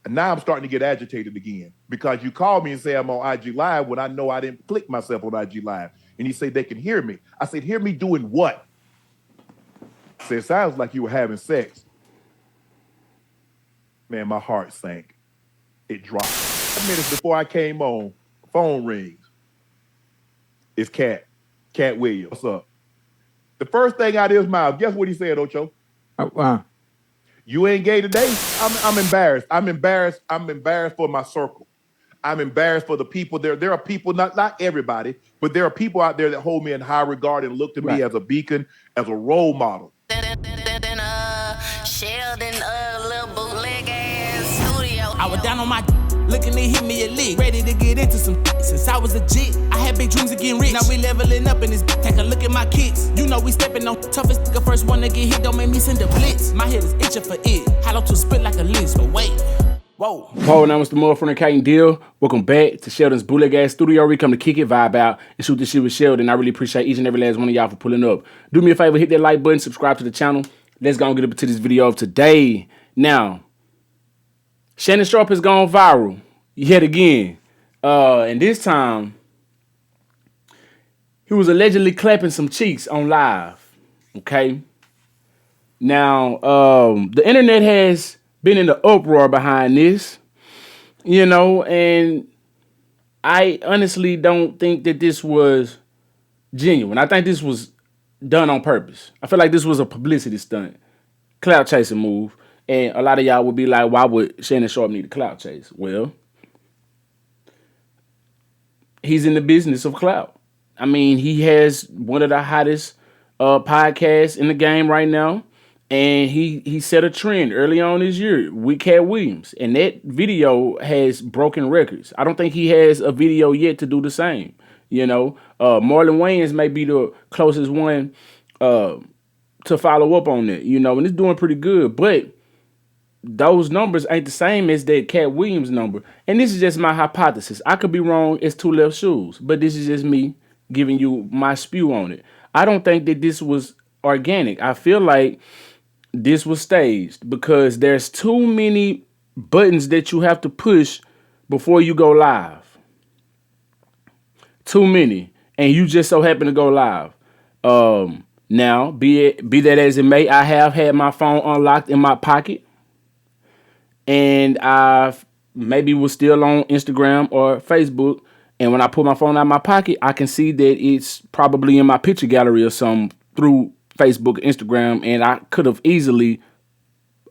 And now I'm starting to get agitated again because you called me and say I'm on IG Live when I know I didn't click myself on IG Live. And he said they can hear me. I said, hear me doing what? He said, sounds like you were having sex. Man, my heart sank. It dropped. 5 minutes before I came on, phone rings. It's Cat Williams. What's up? The first thing out of his mouth, guess what he said, Ocho? You ain't gay today? I'm embarrassed. I'm embarrassed for my circle. I'm embarrassed for the people there. There are people, not everybody, but there are people out there that hold me in high regard and look to me as a beacon, as a role model. Sheldon, little bootleg ass studio. I was down on my looking to hit me a lick, ready to get into some since I was a jit. I had big dreams of getting rich. Now we leveling up in this. Take a look at my kicks. You know we stepping on toughest nigga. First one to get hit don't make me send a blitz. My head is itching for it. Hollow to spit like a list, but wait. Whoa. Now it's the motherfucking Kite Deal. Welcome back to Sheldon's Bootleg Ass Studio. We come to kick it, vibe out, and shoot this shit with Sheldon. I really appreciate each and every last one of y'all for pulling up. Do me a favor, hit that like button, subscribe to the channel. Let's go and get up to this video of today. Now, Shannon Sharpe has gone viral yet again. And this time, he was allegedly clapping some cheeks on live. Okay? Now, the internet has been in the uproar behind this, you know, and I honestly don't think that this was genuine. I think this was done on purpose. I feel like this was a publicity stunt, clout chasing move. And a lot of y'all would be like, why would Shannon Sharpe need a clout chase? Well, he's in the business of clout. I mean, he has one of the hottest podcasts in the game right now. And he set a trend early on this year with Cat Williams. And that video has broken records. I don't think he has a video yet to do the same. You know, Marlon Wayans may be the closest one to follow up on that, you know, and it's doing pretty good. But those numbers ain't the same as that Cat Williams number. And this is just my hypothesis. I could be wrong. It's two left shoes. But this is just me giving you my spew on it. I don't think that this was organic. I feel like this was staged because there's too many buttons that you have to push before you go live. Too many. And you just so happen to go live. Now, be that as it may, I have had my phone unlocked in my pocket. And I maybe was still on Instagram or Facebook. And when I pull my phone out of my pocket, I can see that it's probably in my picture gallery or something through Facebook, Instagram, and I could have easily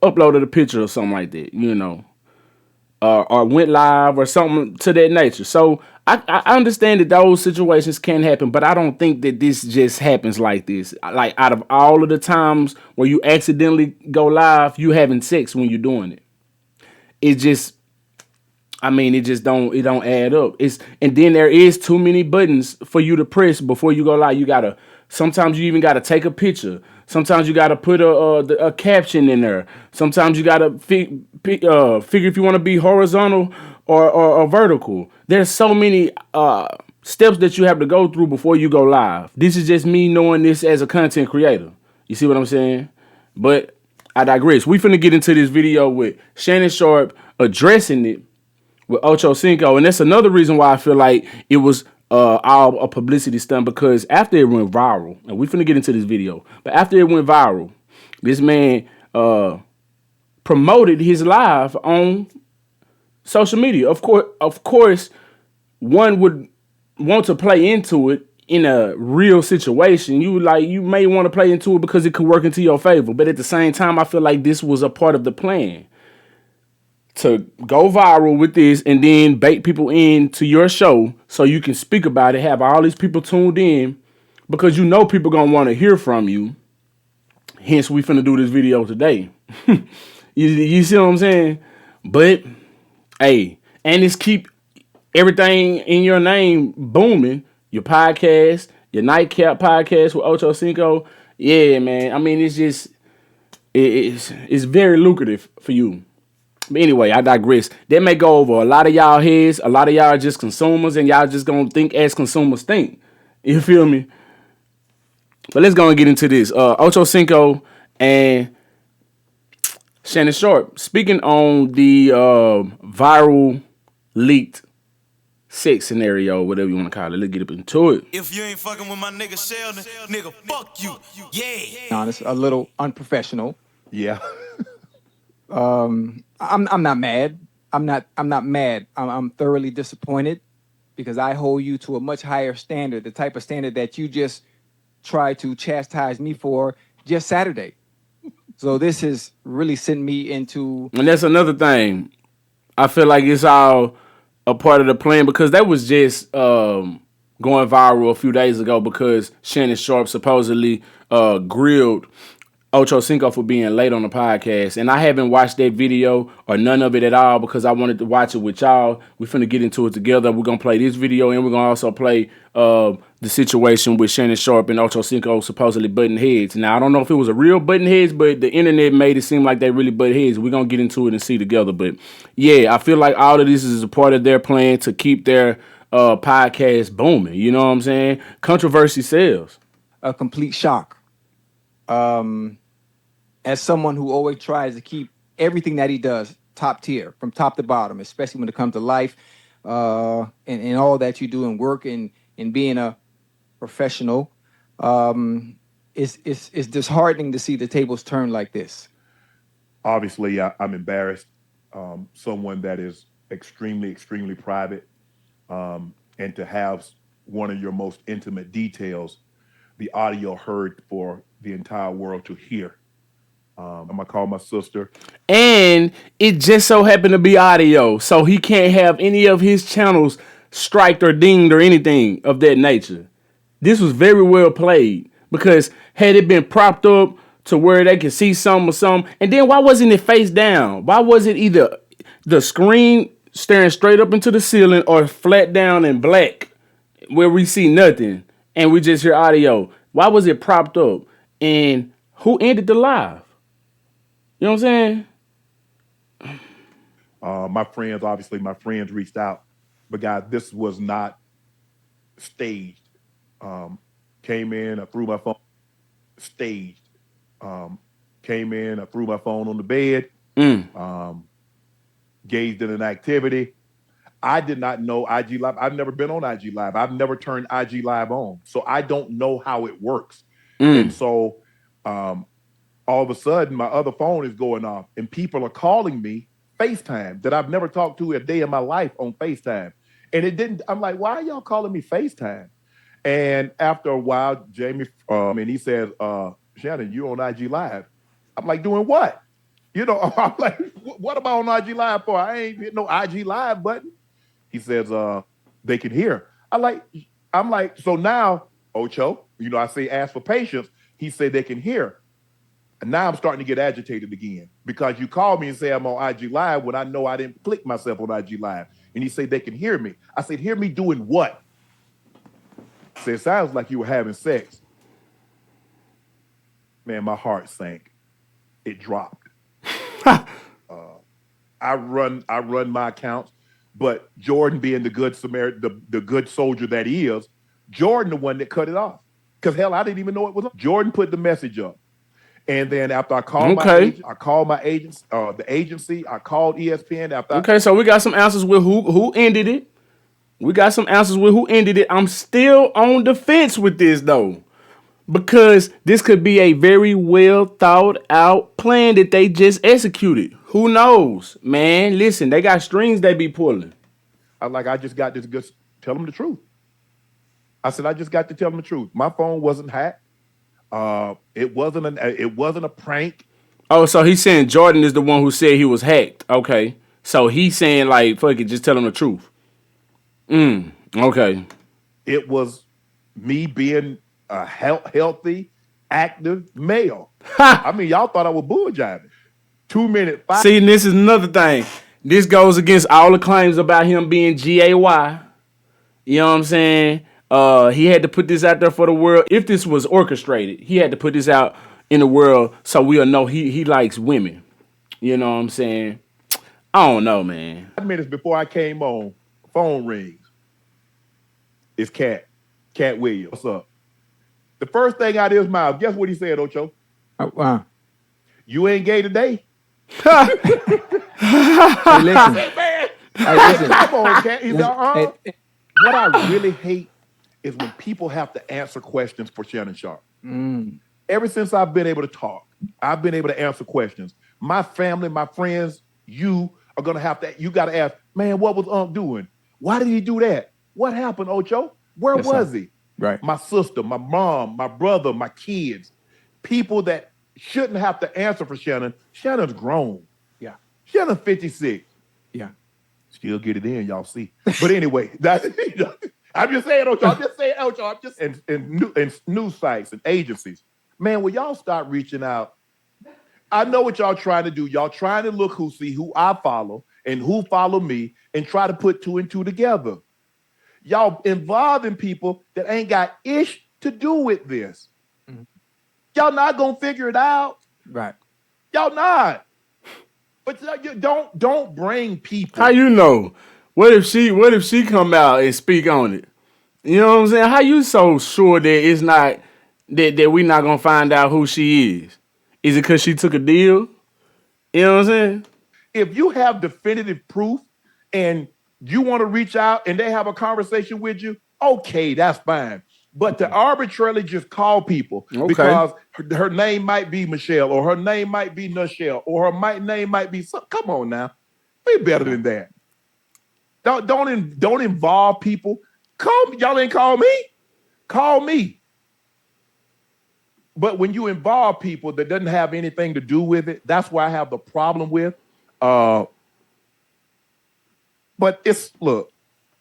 uploaded a picture or something like that, you know, or went live or something to that nature. So I understand that those situations can happen, but I don't think that this just happens like this. Like out of all of the times where you accidentally go live, you having sex when you're doing it. It just, I mean, it don't add up. And then there is too many buttons for you to press before you go live. Sometimes you even got to take a picture. Sometimes you got to put a caption in there. Sometimes you got to figure if you want to be horizontal or vertical. There's so many steps that you have to go through before you go live. This is just me knowing this as a content creator. You see what I'm saying? But I digress. We finna get into this video with Shannon Sharpe addressing it with Ocho Cinco. And that's another reason why I feel like it was all a publicity stunt, because after it went viral, and we finna get into this video, but after it went viral, this man promoted his live on social media. Of course, one would want to play into it in a real situation. You may want to play into it because it could work into your favor, but at the same time, I feel like this was a part of the plan to go viral with this and then bait people into your show so you can speak about it, have all these people tuned in, because you know people gonna want to hear from you. Hence, we finna do this video today. You see what I'm saying? But, hey, and it's keep everything in your name booming. Your podcast, your Nightcap podcast with Ocho Cinco. Yeah, man. I mean, it's very lucrative for you. But anyway, I digress. That may go over a lot of y'all heads. A lot of y'all are just consumers, and y'all just gonna think as consumers think. You feel me? But let's go and get into this. Ocho Cinco and Shannon Sharpe, speaking on the viral leaked sex scenario, whatever you want to call it. Let's get up into it. If you ain't fucking with my nigga Sheldon, nigga, fuck you. Yeah. Honest, a little unprofessional. Yeah. I'm not mad. I'm not mad. I'm thoroughly disappointed because I hold you to a much higher standard, the type of standard that you just tried to chastise me for just Saturday. So this has really sent me into. And that's another thing. I feel like it's all a part of the plan because that was just going viral a few days ago because Shannon Sharpe supposedly grilled Ocho Cinco for being late on the podcast. And I haven't watched that video or none of it at all because I wanted to watch it with y'all. We're finna get into it together. We're going to play this video and we're going to also play the situation with Shannon Sharpe and Ocho Cinco supposedly butting heads. Now, I don't know if it was a real butting heads, but the internet made it seem like they really butt heads. We're going to get into it and see together. But yeah, I feel like all of this is a part of their plan to keep their podcast booming. You know what I'm saying? Controversy sells. A complete shock. As someone who always tries to keep everything that he does top tier, from top to bottom, especially when it comes to life and all that you do in work and being a professional, it's disheartening to see the tables turn like this. Obviously, I'm embarrassed. Someone that is extremely, extremely private, and to have one of your most intimate details, the audio heard for the entire world to hear. I'm gonna call my sister. And it just so happened to be audio, so he can't have any of his channels striked or dinged or anything of that nature. This was very well played because had it been propped up to where they could see some or some, and then why wasn't it face down? Why was it either the screen staring straight up into the ceiling or flat down and black where we see nothing and we just hear audio? Why was it propped up? And who ended the live? You know what I'm saying? My friends reached out, but guys, this was not staged. Came in, I threw my phone. Staged. Came in, I threw my phone on the bed. Gauged in an activity. I did not know IG Live. I've never been on IG Live. I've never turned IG Live on, so I don't know how it works. And so, all of a sudden, my other phone is going off, and people are calling me FaceTime that I've never talked to a day in my life on FaceTime. And it didn't. I'm like, why are y'all calling me FaceTime? And after a while, Jamie, and he says, Shannon, you on IG Live? I'm like, doing what? You know, I'm like, what am I on IG Live for? I ain't hit no IG Live button. He says, they can hear. I'm like, so now, Ocho, you know, I say ask for patience. He said they can hear. And now I'm starting to get agitated again because you called me and say I'm on IG Live when I know I didn't click myself on IG Live. And he said they can hear me. I said, hear me doing what? He said, it sounds like you were having sex. Man, my heart sank. It dropped. I run my accounts, but Jordan being the good Samaritan, the good soldier that he is, Jordan the one that cut it off. Because hell, I didn't even know it was up. Jordan put the message up. And then after I called my agent, the agency, I called ESPN after. So we got some answers with who ended it. I'm still on the fence with this though. Because this could be a very well thought out plan that they just executed. Who knows? Man, listen, they got strings they be pulling. I just got this good, tell them the truth. I said, I just got to tell them the truth. My phone wasn't hacked. It wasn't a prank. Oh, so he's saying Jordan is the one who said he was hacked. Okay. So he's saying like, fuck it, just tell him the truth. Okay. It was me being a healthy, active male. I mean, y'all thought I was bull jiving. 2 minutes. See, this is another thing. This goes against all the claims about him being GAY. You know what I'm saying? He had to put this out there for the world. If this was orchestrated, he had to put this out in the world so we'll know he likes women. You know what I'm saying? I don't know, man. 5 minutes before I came on, phone rings. It's Cat Williams. What's up? The first thing out of his mouth, guess what he said, Ocho? Wow. You ain't gay today? Hey, listen. Man, Hey, listen. come on, Cat. He's Listen, What I really hate is when people have to answer questions for Shannon Sharpe. Ever since I've been able to talk, I've been able to answer questions. My family, my friends, you are gonna have to. You got to ask, man, what was Unc doing? Why did he do that? What happened, Ocho? Where Yes, was sir. he? Right. My sister, my mom, my brother, my kids, people that shouldn't have to answer for Shannon. Shannon's grown. Yeah. Shannon's 56. Yeah. Still get it in, y'all see. But anyway, I'm just saying, Ocho. I'm just saying, Ocho. I'm just in news sites and agencies. Man, will y'all start reaching out? I know what y'all trying to do. Y'all trying to look who I follow and who follow me and try to put two and two together. Y'all involving people that ain't got ish to do with this. Mm-hmm. Y'all not gonna figure it out. Right. Y'all not. But you don't bring people. How you know? What if she come out and speak on it? You know what I'm saying? How you so sure that it's not that we not gonna find out who she is? Is it because she took a deal? You know what I'm saying? If you have definitive proof and you want to reach out and they have a conversation with you, okay, that's fine. But to arbitrarily just call people because her name might be Michelle or her name might be Nichelle or her name might be come on now, be better than that. Don't involve people. Y'all ain't call me. Call me. But when you involve people that doesn't have anything to do with it, that's why I have the problem with. But look,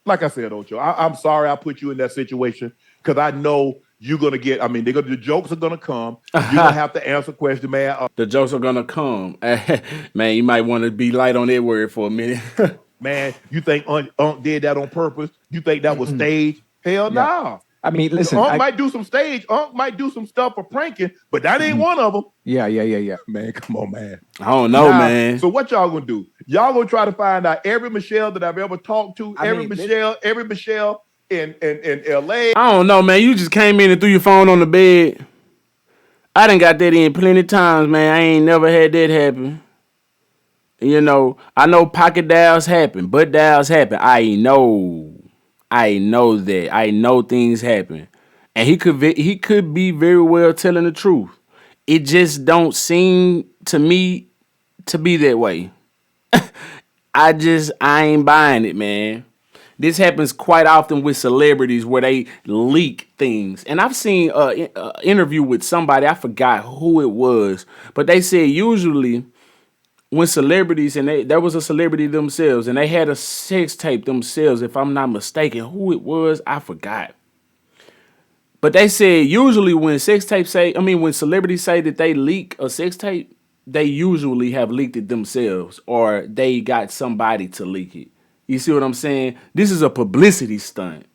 like I said, Ocho, I'm sorry I put you in that situation because I know you're gonna get. I mean, the jokes are gonna come. You're gonna have to answer questions, man. The jokes are gonna come, man. You might want to be light on that word for a minute. Man, you think Unc did that on purpose? You think that was staged? Hell no. Nah. I mean, listen. Unc might do some stage. Unc might do some stuff for pranking, but that ain't one of them. Yeah. Man, come on, man. I don't know, man. So what y'all gonna do? Y'all gonna try to find out every Michelle that I've ever talked to, every Michelle in LA. I don't know, man. You just came in and threw your phone on the bed. I done got that in plenty times, man. I ain't never had that happen. You know, I know pocket dials happen, butt dials happen. I know that. I know things happen. And he could be very well telling the truth. It just don't seem to me to be that way. I ain't buying it, man. This happens quite often with celebrities where they leak things. And I've seen an interview with somebody, I forgot who it was, but they said usually when celebrities, and there was a celebrity themselves, and they had a sex tape themselves, if I'm not mistaken, who it was, I forgot. But they said usually when when celebrities say that they leak a sex tape, they usually have leaked it themselves or they got somebody to leak it. You see what I'm saying? This is a publicity stunt.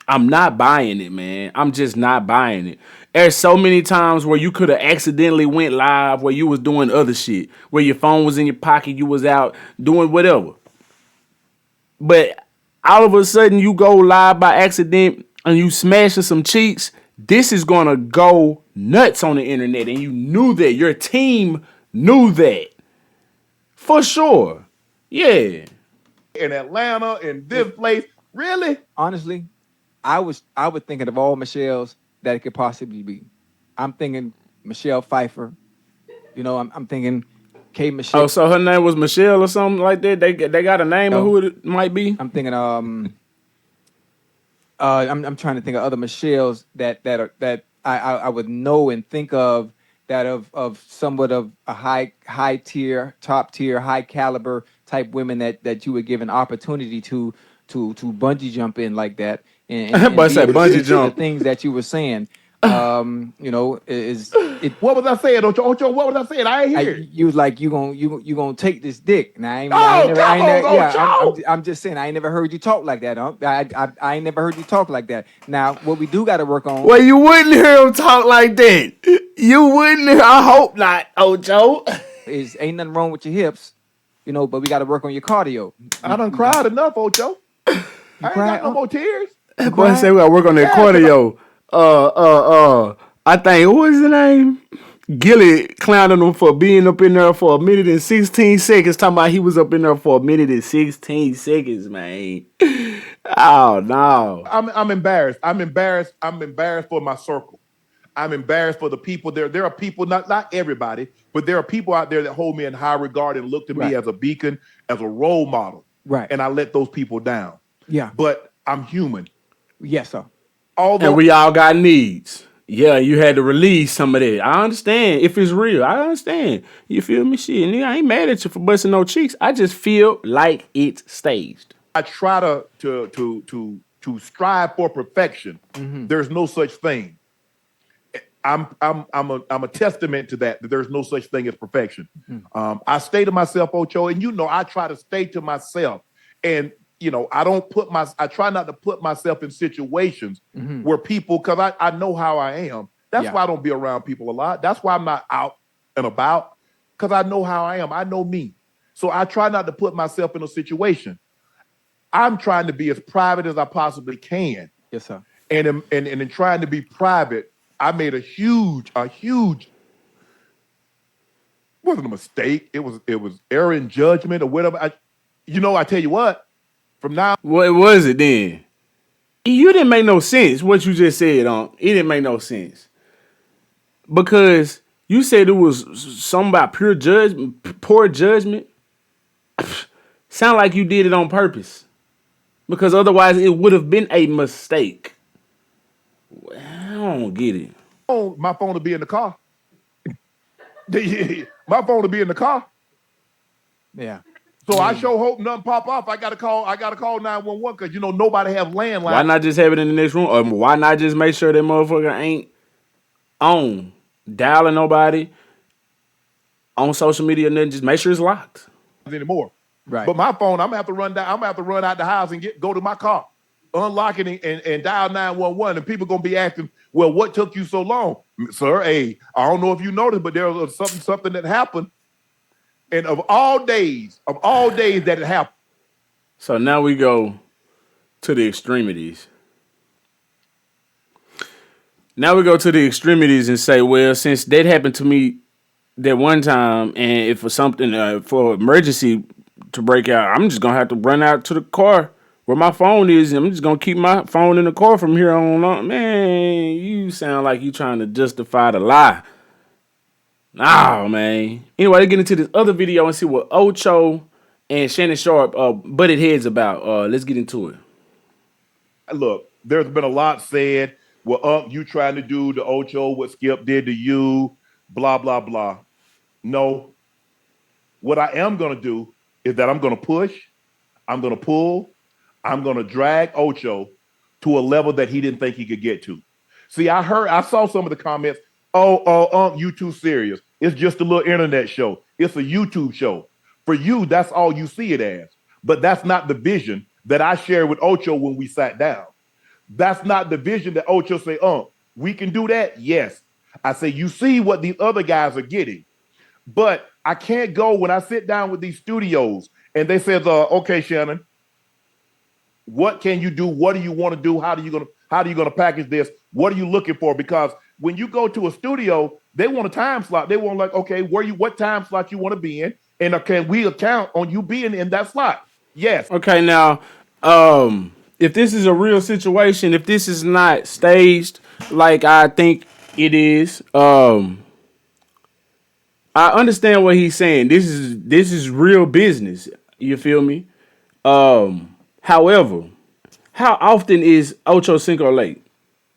I'm not buying it, man. I'm just not buying it. There's so many times where you could have accidentally went live where you was doing other shit, where your phone was in your pocket, you was out doing whatever. But all of a sudden you go live by accident and you smashing some cheeks. This is gonna go nuts on the internet, and you knew that. Your team knew that. For sure. Yeah. In Atlanta, in this place. Really? Honestly, I was thinking of all Michelles that it could possibly be. I'm thinking Michelle Pfeiffer. You know, I'm thinking K. Michelle. Oh, so her name was Michelle or something like that? They got a name of who it might be? I'm thinking I'm trying to think of other Michelles that I would know and think of that of somewhat of a high tier, top tier, high caliber type women that you would give an opportunity to bungee jump in like that. And But I said bungee jump. The things that you were saying. You know, what was I saying, Ocho? What was I saying? I ain't hear it. You was like you gonna take this dick. Now I'm just saying I ain't never heard you talk like that. I ain't never heard you talk like that. Now what we do got to work on. Well, you wouldn't hear him talk like that. You wouldn't. I hope not, Ocho. Ain't nothing wrong with your hips, you know, but we got to work on your cardio. I done cried enough, Ocho. I ain't got no more tears. Boy, say we got to work on that cardio. I think, what is the name? Gilly clowning him for being up in there for 1 minute and 16 seconds, talking about he was up in there for 1 minute and 16 seconds, man. Oh no. I'm embarrassed. I'm embarrassed. I'm embarrassed for my circle. I'm embarrassed for the people there. There are people, not everybody, but there are people out there that hold me in high regard and look to me as a beacon, as a role model. Right. And I let those people down. Yeah. But I'm human. Yes, sir. Although And we all got needs. Yeah, you had to release some of that. I understand if it's real. I understand. You feel me? Shit, nigga, I ain't mad at you for busting no cheeks. I just feel like it's staged. I try to strive for perfection. There's no such thing. I'm a testament to that there's no such thing as perfection. I stay to myself, Ocho, and I try to stay to myself. And I try not to put myself in situations where people, because I know how I am. That's why I don't be around people a lot. That's why I'm not out and about, because I know how I am. I know me. So I try not to put myself in a situation. I'm trying to be as private as I possibly can. Yes, sir. And in trying to be private, I made a huge, wasn't a mistake. It was error in judgment or whatever. I tell you what, from now. What was it then? You didn't make no sense. What you just said, it didn't make no sense. Because you said it was something about poor judgment. Sound like you did it on purpose. Because otherwise it would have been a mistake. I don't get it. My phone will be in the car. My phone will be in the car. Yeah. So I sure hope nothing pop off. I gotta call 911 because nobody have landlines. Why not just have it in the next room? Or why not just make sure that motherfucker ain't on dialing nobody on social media and then just make sure it's locked anymore. Right. But my phone, I'm gonna have to run down. I'm gonna have to run out the house and go to my car, unlock it and dial 911. And people gonna be asking, "Well, what took you so long, sir?" Hey, I don't know if you noticed, but there was something that happened. And of all days that it happened. So now we go to the extremities. Now we go to the extremities and say, well, since that happened to me that one time, and if for something for emergency to break out, I'm just gonna have to run out to the car where my phone is, and I'm just gonna keep my phone in the car from here on out. Man, you sound like you trying to justify the lie. Nah, man. Anyway, let's get into this other video and see what Ocho and Shannon Sharpe butted heads about. Let's get into it. Look, there's been a lot said. Well, you trying to do to Ocho what Skip did to you, blah, blah, blah. No. What I am going to do is that I'm going to push, I'm going to pull, I'm going to drag Ocho to a level that he didn't think he could get to. See, I saw some of the comments. You too serious. It's just a little internet show. It's a YouTube show. For you, that's all you see it as. But that's not the vision that I shared with Ocho when we sat down. That's not the vision that Ocho say, we can do that? Yes. I say, you see what these other guys are getting. But I can't go when I sit down with these studios and they says, okay, Shannon, what can you do? What do you want to do? How are you gonna package this? What are you looking for? Because when you go to a studio, they want a time slot. They want okay, what time slot you want to be in, and can we account on you being in that slot? Yes. Okay, now, if this is a real situation, if this is not staged like I think it is, I understand what he's saying. This is real business. You feel me? However, how often is Ocho Cinco late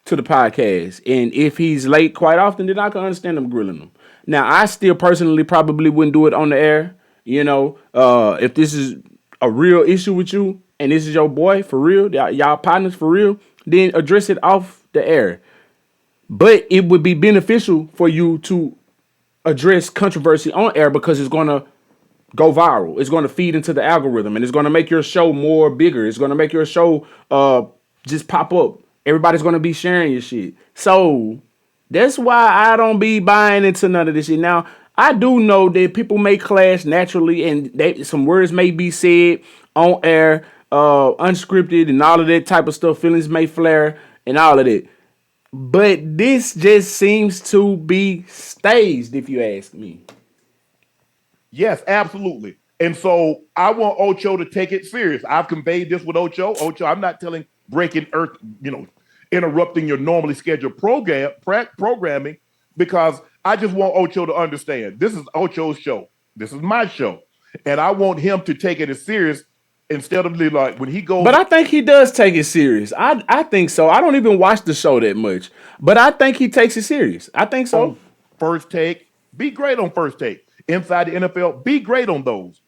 to the podcast? And if he's late quite often, then I can understand him grilling him. Now, I still personally probably wouldn't do it on the air. If this is a real issue with you and this is your boy for real, y'all partners for real, then address it off the air. But it would be beneficial for you to address controversy on air because it's going to go viral. It's going to feed into the algorithm and it's going to make your show more bigger. It's going to make your show just pop up. Everybody's going to be sharing your shit. So that's why I don't be buying into none of this shit. Now, I do know that people may clash naturally and some words may be said on air, unscripted and all of that type of stuff. Feelings may flare and all of that. But this just seems to be staged, if you ask me. Yes, absolutely. And so I want Ocho to take it serious. I've conveyed this with Ocho. Ocho, I'm not telling breaking earth, interrupting your normally scheduled programming because I just want Ocho to understand this is Ocho's show. This is my show. And I want him to take it as serious instead of like when he goes But I think he does take it serious. I think so. I don't even watch the show that much, but I think he takes it serious. I think so. on First Take, be great on First Take. Inside the NFL, be great on those.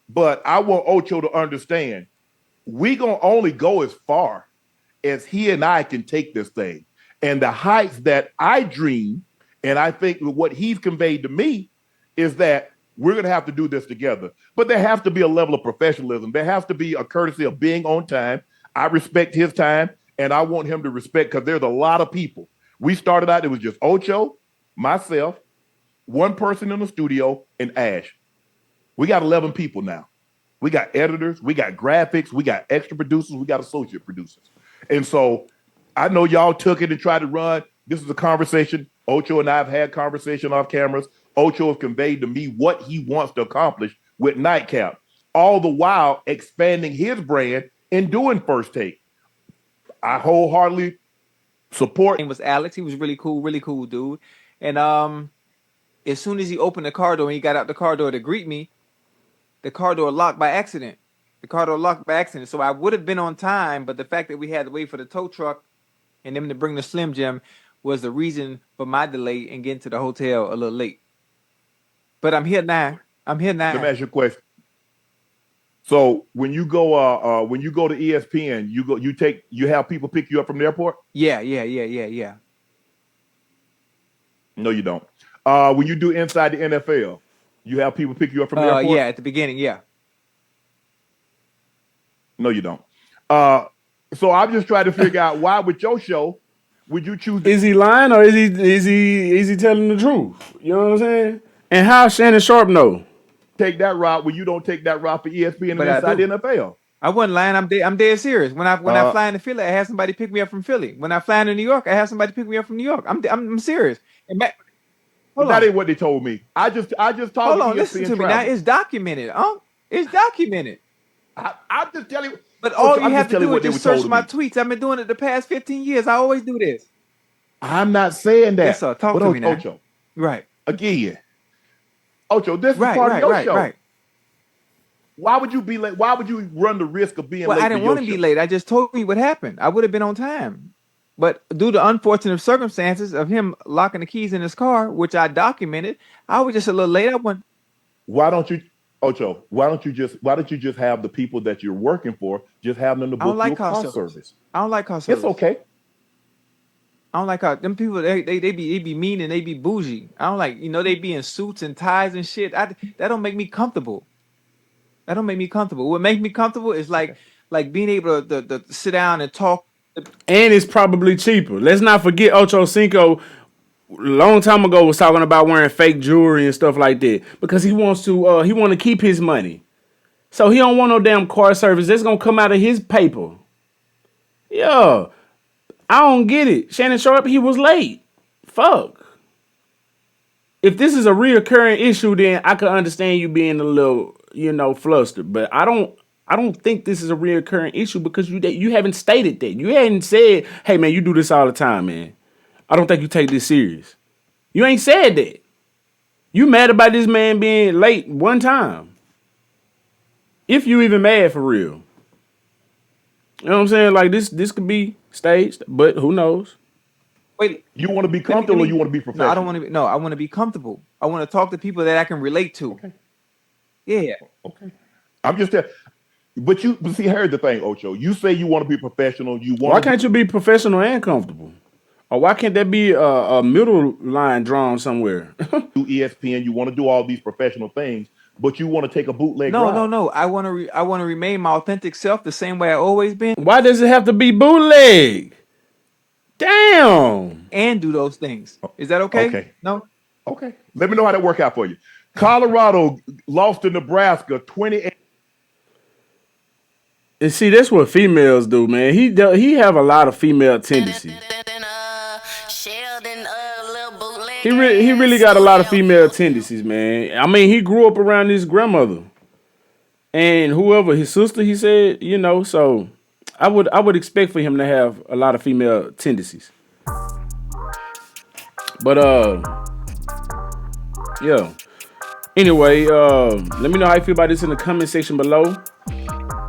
But I want Ocho to understand we gonna only go as far as he and I can take this thing. And the heights that I dream, and I think what he's conveyed to me is that we're gonna have to do this together. But there has to be a level of professionalism. There has to be a courtesy of being on time. I respect his time, and I want him to respect because there's a lot of people. We started out, it was just Ocho, myself, one person in the studio, and Ash. We got 11 people now. We got editors, we got graphics, we got extra producers, we got associate producers. And so I know y'all took it and tried to run. This is a conversation. Ocho and I have had conversation off cameras. Ocho has conveyed to me what he wants to accomplish with Nightcap, all the while expanding his brand and doing First Take. I wholeheartedly support. His name was Alex. He was really cool dude. And as soon as he opened the car door and he got out the car door to greet me, the car door locked by accident. So I would have been on time, but the fact that we had to wait for the tow truck and them to bring the Slim Jim was the reason for my delay in getting to the hotel a little late. But I'm here now. Let me ask you a question. So when you go to ESPN, you have people pick you up from the airport? Yeah. No, you don't. When you do Inside the NFL, you have people pick you up from the airport? Yeah, at the beginning, yeah. No, you don't. So I'm just trying to figure out why with your show would you choose? Is he lying or is he telling the truth? You know what I'm saying? And how Shannon Sharpe know? Take that route when you don't take that route for ESPN and But I Inside the do. NFL. I wasn't lying. I'm dead serious. When I fly into Philly, I have somebody pick me up from Philly. When I fly into New York, I have somebody pick me up from New York. I'm serious. And But that ain't what they told me. I just talked hold to on, ESPN listen to me now. travel. It's documented. It's documented. I'm just telling you. But all I'm you have just to telling do what is they just were search told my me. tweets. I've been doing it the past 15 years. I always do this. I'm not saying that. Yes, sir. Talk but to me now. Ocho, Right. again, Ocho, this is part of your show. Right. Why would you be late? Why would you run the risk of being Well, late? I didn't want to be late. I just told you what happened. I would have been on time. But due to unfortunate circumstances of him locking the keys in his car, which I documented, I was just a little late. Why don't you, Ocho? Why don't you just have the people that you're working for just have them to I don't book like your car car service. service? I don't like car service. It's okay. I don't like how them people they be mean and they be bougie. I don't like, they be in suits and ties and shit. That don't make me comfortable. That don't make me comfortable. What makes me comfortable is like being able to sit down and talk. And it's probably cheaper. Let's not forget Ocho Cinco a long time ago was talking about wearing fake jewelry and stuff like that because he want to keep his money. So he don't want no damn car service. That's gonna come out of his paper. Yeah. I don't get it. Shannon Sharpe, he was late. Fuck. If this is a reoccurring issue, then I could understand you being a little, flustered. But I don't think this is a reoccurring issue because you haven't stated that. You hadn't said, hey man, you do this all the time, man. I don't think you take this serious. You ain't said that. You mad about this man being late one time. If you even mad for real. You know what I'm saying? Like this could be staged, but who knows? Wait, You want to be comfortable or you want to be professional? No, I don't want to be. No, I want to be comfortable. I want to talk to people that I can relate to. Okay. Yeah. Okay. I'm just telling. But see, here's the thing, Ocho. You say you want to be professional. Why can't you be professional and comfortable? Or why can't there be a middle line drawn somewhere? do ESPN. You want to do all these professional things, but you want to take a bootleg No, ride. no. I want to remain my authentic self, the same way I always been, Why does it have to be bootleg? Damn. and do those things. Is that okay? Okay. No. Okay. Let me know how that work out for you. Colorado lost to Nebraska 28. And see, that's what females do, man. He have a lot of female tendencies. He really got a lot of female tendencies, man. I mean, he grew up around his grandmother and whoever his sister. He said, you know, so I would expect for him to have a lot of female tendencies. But yeah. Anyway, let me know how you feel about this in the comment section below.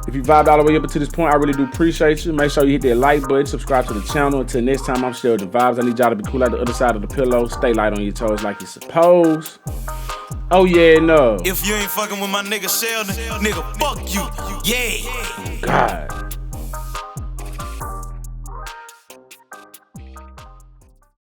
If you vibed all the way up to this point, I really do appreciate you. Make sure you hit that like button, subscribe to the channel. Until next time, I'm SheldonVybez. I need y'all to be cool out the other side of the pillow. Stay light on your toes like you're supposed. Oh yeah, no. If you ain't fucking with my nigga Sheldon, nigga, fuck you. Yeah. God.